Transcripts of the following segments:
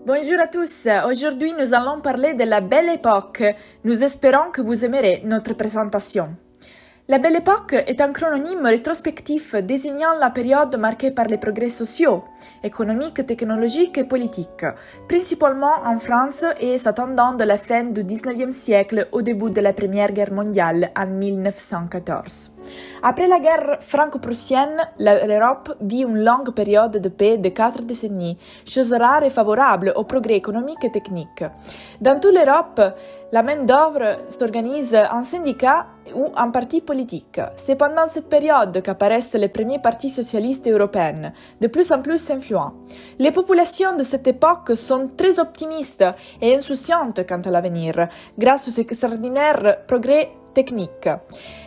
Bonjour à tous, aujourd'hui nous allons parler de la Belle Époque. Nous espérons que vous aimerez notre présentation. La Belle Époque est un chrononyme rétrospectif désignant la période marquée par les progrès sociaux, économiques, technologiques et politiques, principalement en France et s'attendant de la fin du XIXe siècle au début de la Première Guerre mondiale en 1914. Après la guerre franco-prussienne, l'Europe vit une longue période de paix de 4 décennies, chose rare et favorable au progrès économique et technique. Dans toute l'Europe, la main-d'œuvre s'organise en syndicats ou en partis politiques. C'est pendant cette période qu'apparaissent les premiers partis socialistes européens, de plus en plus influents. Les populations de cette époque sont très optimistes et insouciantes quant à l'avenir, grâce aux extraordinaires progrès techniques.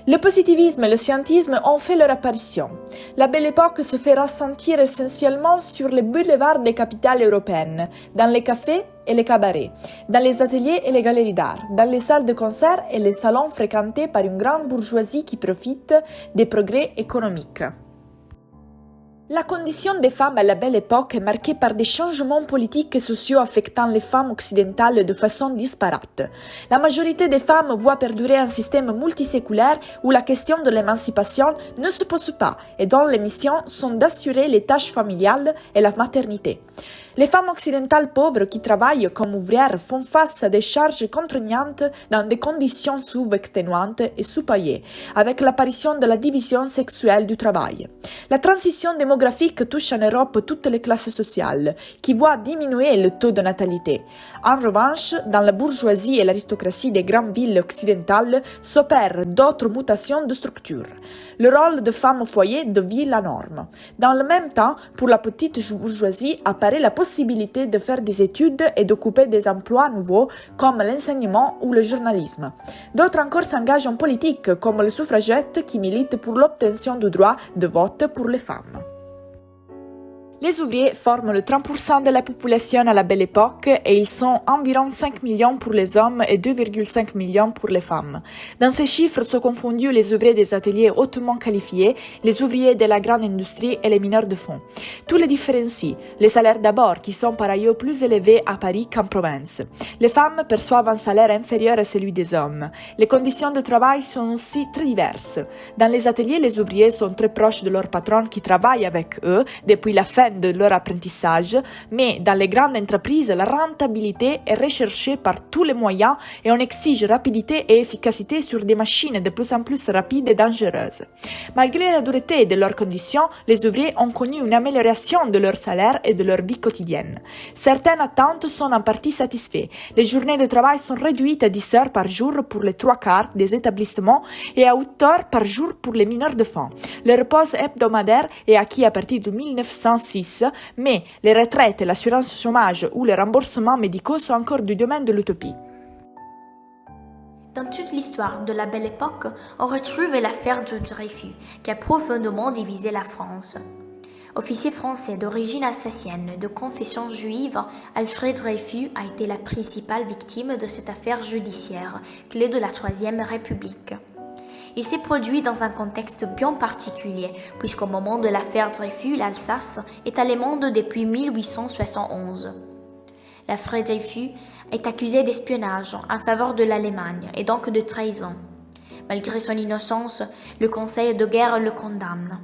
Le positivisme et le scientisme ont fait leur apparition. La Belle Époque se fera sentir essentiellement sur les boulevards des capitales européennes, dans les cafés et les cabarets, dans les ateliers et les galeries d'art, dans les salles de concert et les salons fréquentés par une grande bourgeoisie qui profite des progrès économiques. La condition des femmes à la Belle Époque est marquée par des changements politiques et sociaux affectant les femmes occidentales de façon disparate. La majorité des femmes voit perdurer un système multiséculaire où la question de l'émancipation ne se pose pas et dont les missions sont d'assurer les tâches familiales et la maternité. Les femmes occidentales pauvres qui travaillent comme ouvrières font face à des charges contraignantes dans des conditions sous-exténuantes et sous-payées, avec l'apparition de la division sexuelle du travail. La transition démographique touche en Europe toutes les classes sociales, qui voit diminuer le taux de natalité. En revanche, dans la bourgeoisie et l'aristocratie des grandes villes occidentales s'opèrent d'autres mutations de structure. Le rôle de femme au foyer devient la norme. Dans le même temps, pour la petite bourgeoisie apparaît la possibilité de faire des études et d'occuper des emplois nouveaux comme l'enseignement ou le journalisme. D'autres encore s'engagent en politique, comme les suffragettes qui militent pour l'obtention du droit de vote pour les femmes. Les ouvriers forment le 30% de la population à la Belle Époque et ils sont environ 5 millions pour les hommes et 2,5 millions pour les femmes. Dans ces chiffres sont confondus les ouvriers des ateliers hautement qualifiés, les ouvriers de la grande industrie et les mineurs de fond. Tous les différencient. Les salaires d'abord, qui sont par ailleurs plus élevés à Paris qu'en province. Les femmes perçoivent un salaire inférieur à celui des hommes. Les conditions de travail sont aussi très diverses. Dans les ateliers, les ouvriers sont très proches de leurs patrons qui travaillent avec eux depuis la fin de leur apprentissage, mais dans les grandes entreprises, la rentabilité est recherchée par tous les moyens et on exige rapidité et efficacité sur des machines de plus en plus rapides et dangereuses. Malgré la dureté de leurs conditions, les ouvriers ont connu une amélioration de leur salaire et de leur vie quotidienne. Certaines attentes sont en partie satisfaites. Les journées de travail sont réduites à 10 heures par jour pour les 3/4 des établissements et à 8 heures par jour pour les mineurs de fond. Le repos hebdomadaire est acquis à partir de 1906, mais les retraites, l'assurance chômage ou les remboursements médicaux sont encore du domaine de l'utopie. Dans toute l'histoire de la Belle Époque, on retrouve l'affaire de Dreyfus, qui a profondément divisé la France. Officier français d'origine alsacienne de confession juive, Alfred Dreyfus a été la principale victime de cette affaire judiciaire, clé de la Troisième République. Il s'est produit dans un contexte bien particulier, puisqu'au moment de l'affaire Dreyfus, l'Alsace est allemande depuis 1871. Alfred Dreyfus est accusé d'espionnage en faveur de l'Allemagne et donc de trahison. Malgré son innocence, le Conseil de guerre le condamne.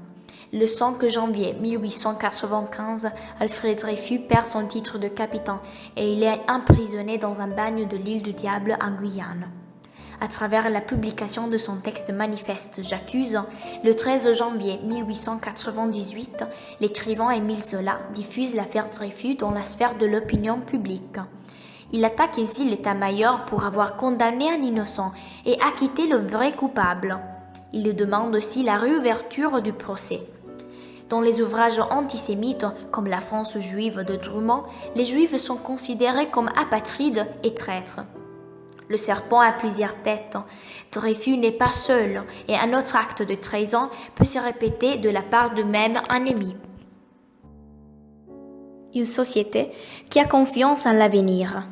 Le 5 janvier 1895, Alfred Dreyfus perd son titre de capitaine et il est emprisonné dans un bagne de l'île du Diable en Guyane. À travers la publication de son texte manifeste « J'accuse », le 13 janvier 1898, l'écrivain Émile Zola diffuse l'affaire Dreyfus dans la sphère de l'opinion publique. Il attaque ainsi l'état-major pour avoir condamné un innocent et acquitté le vrai coupable. Il demande aussi la réouverture du procès. Dans les ouvrages antisémites, comme La France juive de Drummond, les Juifs sont considérés comme apatrides et traîtres. Le serpent a plusieurs têtes. Dreyfus n'est pas seul et un autre acte de trahison peut se répéter de la part de même ennemi. Une société qui a confiance en l'avenir.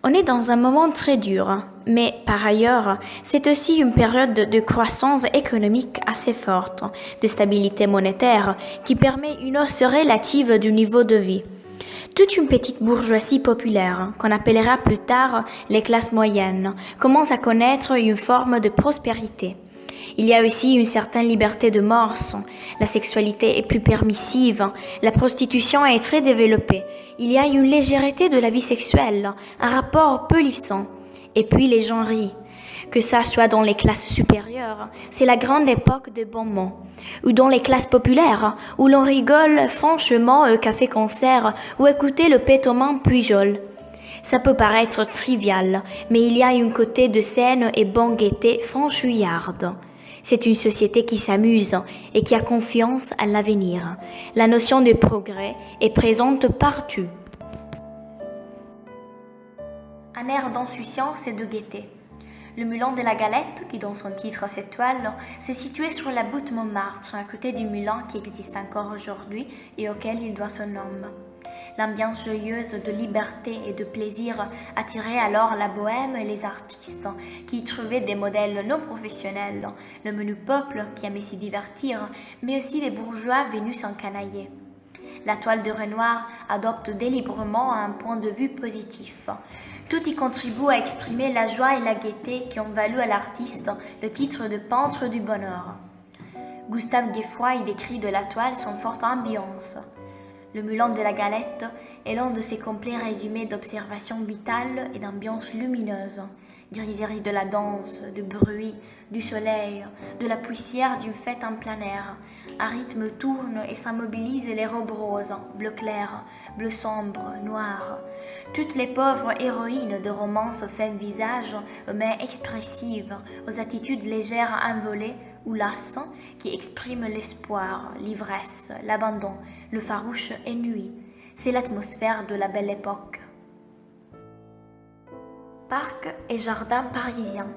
On est dans un moment très dur, mais par ailleurs, c'est aussi une période de croissance économique assez forte, de stabilité monétaire qui permet une hausse relative du niveau de vie. Toute une petite bourgeoisie populaire, qu'on appellera plus tard les classes moyennes, commence à connaître une forme de prospérité. Il y a aussi une certaine liberté de mœurs, la sexualité est plus permissive, la prostitution est très développée, il y a une légèreté de la vie sexuelle, un rapport peu lissant, et puis les gens rient. Que ça soit dans les classes supérieures, c'est la grande époque de bon mots, ou dans les classes populaires, où l'on rigole franchement au café-concert ou écouter le pétomant Pujol. Ça peut paraître trivial, mais il y a un côté de scène et bonne gaieté franchouillarde. C'est une société qui s'amuse et qui a confiance à l'avenir. La notion de progrès est présente partout. Un air d'insouciance et de gaieté. Le Moulin de la Galette, qui donne son titre à cette toile, se situait sur la butte Montmartre, à côté du moulin qui existe encore aujourd'hui et auquel il doit son nom. L'ambiance joyeuse de liberté et de plaisir attirait alors la bohème et les artistes, qui y trouvaient des modèles non professionnels, le menu peuple qui aimait s'y divertir, mais aussi les bourgeois venus s'encanailler. La toile de Renoir adopte délibérément un point de vue positif. Tout y contribue à exprimer la joie et la gaieté qui ont valu à l'artiste le titre de peintre du bonheur. Gustave Guefroy y décrit de la toile son forte ambiance. Le Moulin de la Galette est l'un de ses complets résumés d'observations vitales et d'ambiance lumineuse. Griserie de la danse, du bruit, du soleil, de la poussière d'une fête en plein air. Un rythme tourne et s'immobilise les robes roses, bleu clair, bleu sombre, noir. Toutes les pauvres héroïnes de romance aux fins visage, aux mains expressives, aux attitudes légères envolées ou lasses, qui expriment l'espoir, l'ivresse, l'abandon, le farouche ennui. C'est l'atmosphère de la belle époque. Parcs et jardins parisiens.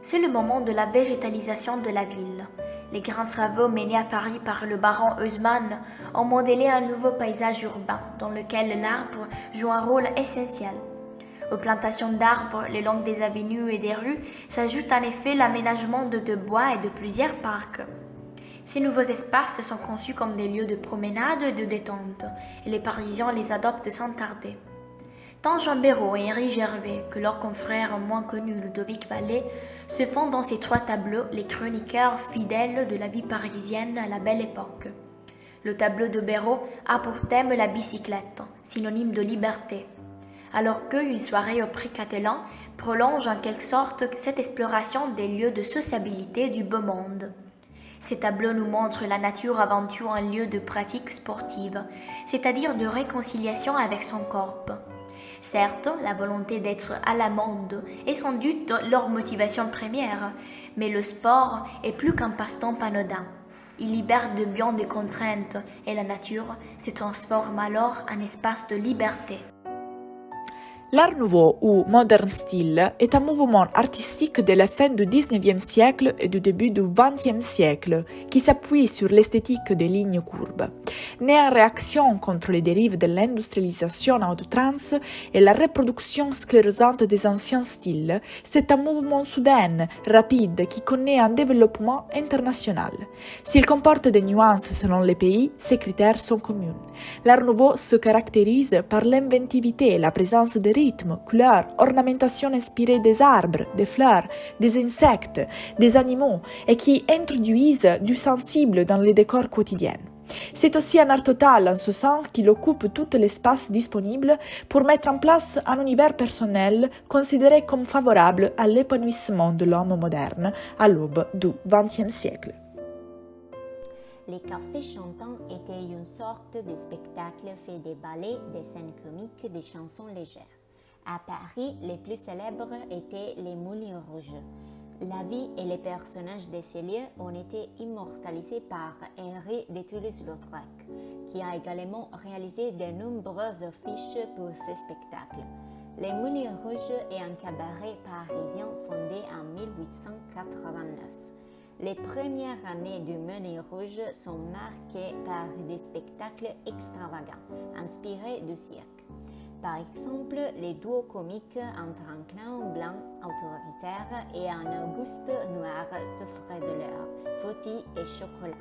C'est le moment de la végétalisation de la ville. Les grands travaux menés à Paris par le baron Haussmann ont modélé un nouveau paysage urbain dans lequel l'arbre joue un rôle essentiel. Aux plantations d'arbres le long des avenues et des rues s'ajoute en effet l'aménagement de bois et de plusieurs parcs. Ces nouveaux espaces sont conçus comme des lieux de promenade et de détente, et les Parisiens les adoptent sans tarder. Tant Jean Béraud et Henri Gervais que leurs confrères moins connus Ludovic Vallée se font dans ces trois tableaux les chroniqueurs fidèles de la vie parisienne à la belle époque. Le tableau de Béraud a pour thème la bicyclette, synonyme de liberté, alors qu'une soirée au Prix Catelan prolonge en quelque sorte cette exploration des lieux de sociabilité du beau monde. Ces tableaux nous montrent la nature avant tout un lieu de pratique sportive, c'est-à-dire de réconciliation avec son corps. Certes, la volonté d'être à la mode est sans doute leur motivation première, mais le sport est plus qu'un passe-temps anodin. Il libère de bien des contraintes et la nature se transforme alors en espace de liberté. L'Art Nouveau ou Modern Style est un mouvement artistique de la fin du XIXe siècle et du début du XXe siècle qui s'appuie sur l'esthétique des lignes courbes. Né en réaction contre les dérives de l'industrialisation à outrance et la reproduction sclérosante des anciens styles, c'est un mouvement soudain, rapide, qui connaît un développement international. S'il comporte des nuances selon les pays, ces critères sont communs. L'Art Nouveau se caractérise par l'inventivité, la présence de rythme, couleurs, ornementation inspirée des arbres, des fleurs, des insectes, des animaux et qui introduisent du sensible dans les décors quotidiens. C'est aussi un art total en ce sens qu'il occupe tout l'espace disponible pour mettre en place un univers personnel considéré comme favorable à l'épanouissement de l'homme moderne à l'aube du XXe siècle. Les cafés chantants étaient une sorte de spectacle fait des ballets, des scènes comiques, des chansons légères. À Paris, les plus célèbres étaient les Moulins Rouges. La vie et les personnages de ces lieux ont été immortalisés par Henri de Toulouse-Lautrec, qui a également réalisé de nombreuses affiches pour ce spectacle. Les Moulins Rouges est un cabaret parisien fondé en 1889. Les premières années du Moulin Rouge sont marquées par des spectacles extravagants, inspirés du cirque. Par exemple, les duos comiques entre un clown blanc autoritaire et un Auguste noir souffrent de l'heure, rôti et chocolat.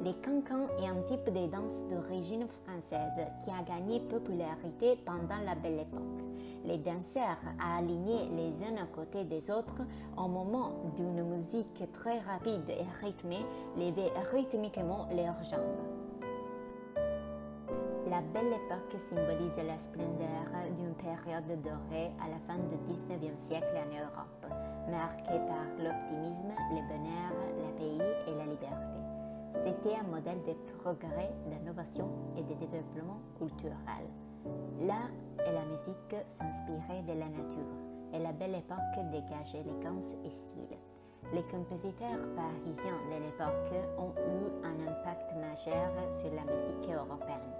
Les cancans est un type de danse d'origine française qui a gagné popularité pendant la Belle Époque. Les danseurs alignaient les uns à côté des autres au moment d'une musique très rapide et rythmée, levaient rythmiquement leurs jambes. La Belle Époque symbolise la splendeur d'une période dorée à la fin du XIXe siècle en Europe, marquée par l'optimisme, le bonheur, la paix et la liberté. C'était un modèle de progrès, d'innovation et de développement culturel. L'art et la musique s'inspiraient de la nature et la Belle Époque dégageait élégance et style. Les compositeurs parisiens de l'époque ont eu un impact majeur sur la musique européenne,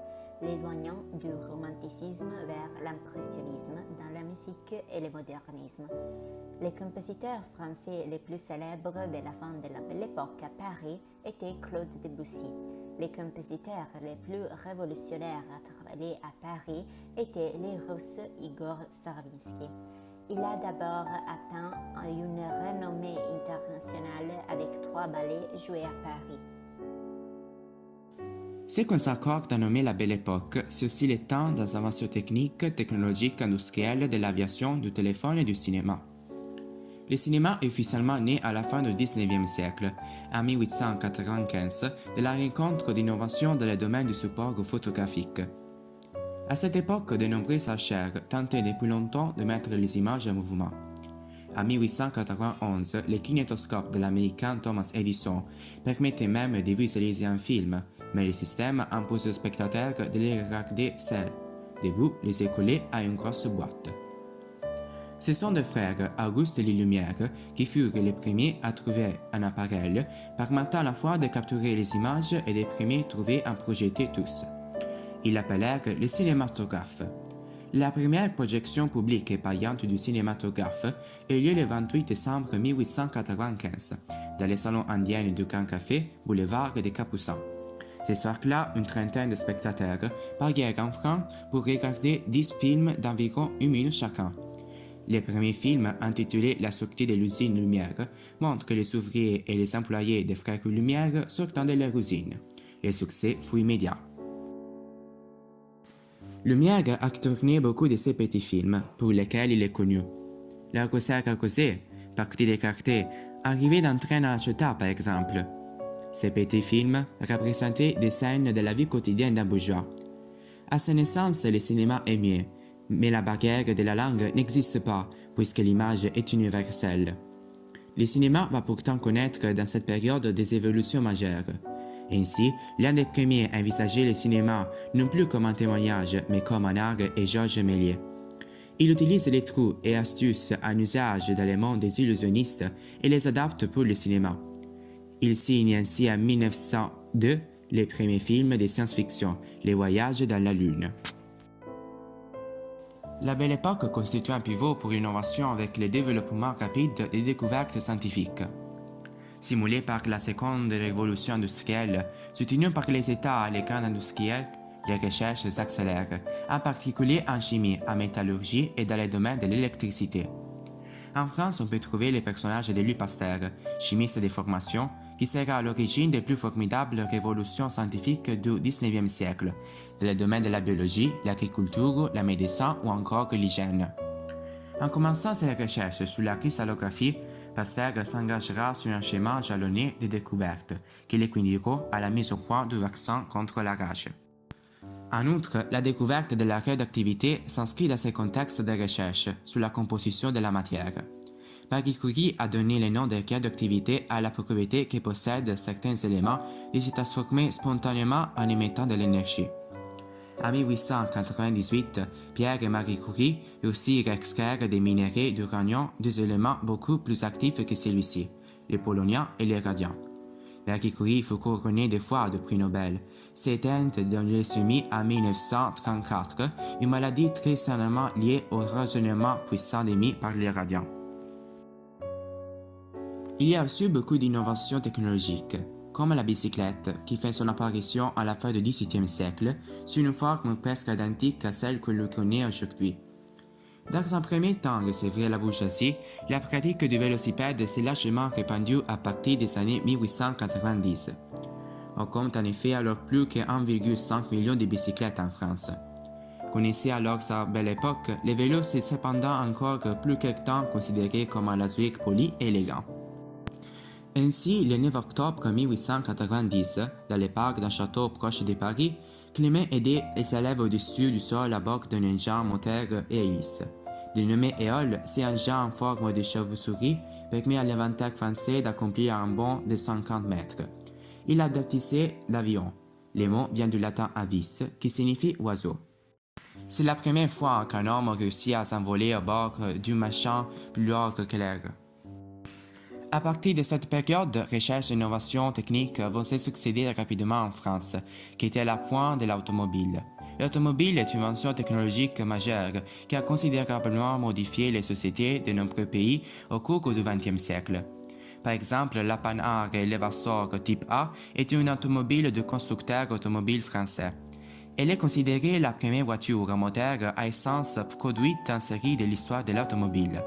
l'éloignant du romanticisme vers l'impressionnisme dans la musique et le modernisme. Les compositeurs français les plus célèbres de la fin de la Belle Époque à Paris étaient Claude Debussy. Les compositeurs les plus révolutionnaires à travailler à Paris étaient les Russes Igor Stravinsky. Il a d'abord atteint une renommée internationale avec 3 ballets joués à Paris. Ce qu'on s'accorde à nommer la Belle Époque, c'est aussi le temps des inventions techniques, technologiques, industrielles, de l'aviation, du téléphone et du cinéma. Le cinéma est officiellement né à la fin du XIXe siècle, en 1895, de la rencontre d'innovations dans le domaine du support photographique. À cette époque, de nombreux chercheurs tentaient depuis longtemps de mettre les images en mouvement. En 1891, le kinétoscope de l'américain Thomas Edison permettait même de visualiser un film, mais le système impose aux spectateurs de les regarder seuls, debout les écoller à une grosse boîte. Ce sont deux frères, Auguste et Lumière, qui furent les premiers à trouver un appareil permettant à la fois de capturer les images et les premiers trouvés à projeter tous. Ils l'appelèrent le cinématographe. La première projection publique et payante du cinématographe eut lieu le 28 décembre 1895, dans le salon indien du Grand Café, boulevard des Capucins. Ce soir-là, une trentaine de spectateurs payèrent un franc pour regarder 10 films d'environ 1 minute chacun. Le premier film, intitulé La sortie de l'usine Lumière, montre que les ouvriers et les employés des frères Lumière sortant de leur usine. Le succès fut immédiat. Lumière a tourné beaucoup de ces petits films, pour lesquels il est connu. La Corsaire à causer, Partie des cartes, Arrivée d'un train à Cheta par exemple. Ces petits films représentaient des scènes de la vie quotidienne d'un bourgeois. À sa naissance, le cinéma est mieux, mais la barrière de la langue n'existe pas puisque l'image est universelle. Le cinéma va pourtant connaître dans cette période des évolutions majeures. Ainsi, l'un des premiers à envisager le cinéma non plus comme un témoignage mais comme un art est Georges Méliès. Il utilise les trous et astuces en usage dans le monde des illusionnistes et les adapte pour le cinéma. Il signe ainsi en 1902 les premiers films de science-fiction, Les Voyages dans la Lune. La Belle Époque constitue un pivot pour l'innovation avec le développement rapide des découvertes scientifiques. Simulée par la seconde révolution industrielle, soutenue par les États et les grands industriels, les recherches s'accélèrent, en particulier en chimie, en métallurgie et dans le domaine de l'électricité. En France, on peut trouver les personnages de Louis Pasteur, chimiste de formation, qui sera à l'origine des plus formidables révolutions scientifiques du XIXe siècle, dans le domaine de la biologie, l'agriculture, la médecine ou encore l'hygiène. En commençant ses recherches sur la cristallographie, Pasteur s'engagera sur un schéma jalonné de découvertes qui le conduiront à la mise au point du vaccin contre la rage. En outre, la découverte de la radioactivité s'inscrit dans ce contexte de recherche sur la composition de la matière. Marie Curie a donné le nom de radioactivité à la propriété que possèdent certains éléments de se transformer spontanément en émettant de l'énergie. En 1898, Pierre et Marie Curie réussirent à extraire des minéraux d'uranium deux éléments beaucoup plus actifs que celui-ci, le polonium et le radium. Marie Curie fut couronnée 2 fois de prix Nobel. C'est éteinte dans le leucémie en 1934, une maladie très certainement liée au rayonnement puissant émis par le radium. Il y a aussi beaucoup d'innovations technologiques, comme la bicyclette, qui fait son apparition à la fin du XVIIIe siècle, sous une forme presque identique à celle que l'on connaît aujourd'hui. Dans un premier temps, et c'est vrai la bourgeoisie, la pratique du vélocipède s'est largement répandue à partir des années 1890. On compte en effet alors plus que 1,5 million de bicyclettes en France. Connaissez alors sa belle époque, le vélo c'est cependant encore plus quelque temps considéré comme un loisir poli et élégant. Ainsi, le 9 octobre 1890, dans le parc d'un château proche de Paris, Clément aidait les élèves au-dessus du sol à bord d'un engin moteur et hélice. Dénommé Éole, cet engin en forme de chauve-souris permet à l'inventeur français d'accomplir un bond de 50 mètres. Il a baptisé l'avion. Le mot vient du latin avis, qui signifie oiseau. C'est la première fois qu'un homme réussit à s'envoler à bord d'une machine plus lourde que l'air. À partir de cette période, recherche et innovations techniques vont se succéder rapidement en France, qui était à la pointe de l'automobile. L'automobile est une invention technologique majeure qui a considérablement modifié les sociétés de nombreux pays au cours du XXe siècle. Par exemple, la Panhard et l'Evansor type A est une automobile de constructeur automobile français. Elle est considérée la première voiture à moteur à essence produite en série de l'histoire de l'automobile.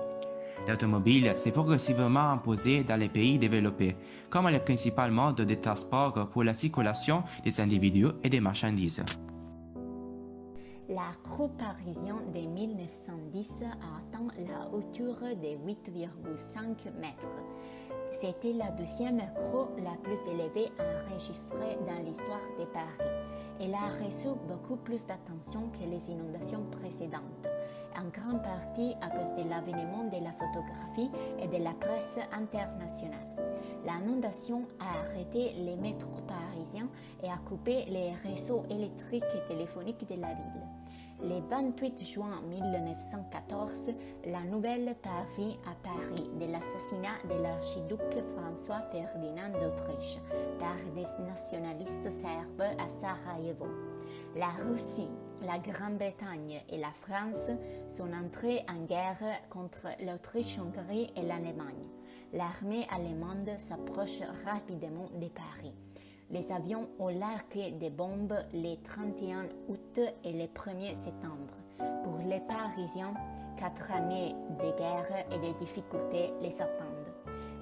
L'automobile s'est progressivement imposée dans les pays développés, comme le principal mode de transport pour la circulation des individus et des marchandises. La croix parisienne de 1910 a atteint la hauteur de 8,5 mètres. C'était la deuxième croix la plus élevée enregistrée dans l'histoire de Paris. Elle a reçu beaucoup plus d'attention que les inondations précédentes, en grande partie à cause de l'avènement de la photographie et de la presse internationale. L'inondation a arrêté les métros parisiens et a coupé les réseaux électriques et téléphoniques de la ville. Le 28 juin 1914, la nouvelle parvint à Paris de l'assassinat de l'archiduc François-Ferdinand d'Autriche par des nationalistes serbes à Sarajevo. La Russie, la Grande-Bretagne et la France sont entrées en guerre contre l'Autriche-Hongrie et l'Allemagne. L'armée allemande s'approche rapidement de Paris. Les avions ont largué des bombes le 31 août et le 1er septembre. Pour les Parisiens, 4 années de guerre et de difficultés les attendent.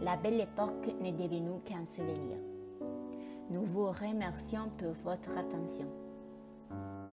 La belle époque n'est devenue qu'un souvenir. Nous vous remercions pour votre attention.